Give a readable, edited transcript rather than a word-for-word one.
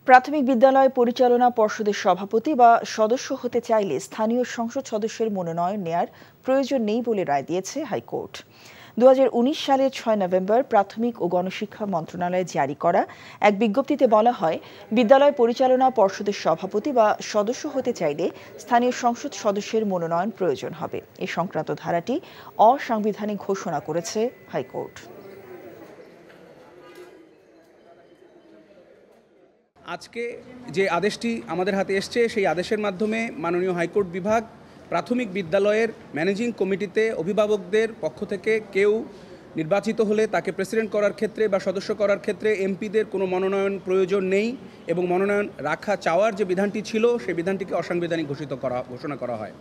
প্রাথমিক বিদ্যালয় পরিচালনা পর্ষদের সভাপতি বা সদস্য হতে চাইলে স্থানীয় সংসদ সদস্যের মনোনয়ন নেয়ার প্রয়োজন নেই বলে রায় দিয়েছে হাইকোর্ট। 2019 সালের 6 নভেম্বর প্রাথমিক ও গণশিক্ষা মন্ত্রণালয়ে জারি করা এক বিজ্ঞপ্তিতে বলা হয়, বিদ্যালয় পরিচালনা পর্ষদের সভাপতি বা সদস্য হতে চাইলে স্থানীয় সংসদ সদস্যের মনোনয়ন প্রয়োজন হবে। এ সংক্রান্ত ধারাটি অসাংবিধানিক ঘোষণা করেছে হাইকোর্ট। আজকে যে আদেশটি আমাদের হাতে এসছে, সেই আদেশের মাধ্যমে মাননীয় হাইকোর্ট বিভাগ প্রাথমিক বিদ্যালয়ের ম্যানেজিং কমিটিতে অভিভাবকদের পক্ষ থেকে কেউ নির্বাচিত হলে তাকে প্রেসিডেন্ট করার ক্ষেত্রে বা সদস্য করার ক্ষেত্রে এমপিদের কোনো মনোনয়ন প্রয়োজন নেই এবং মনোনয়ন চাওয়ার যে বিধানটি ছিল সেই বিধানটিকে অসাংবিধানিক ঘোষণা করা হয়।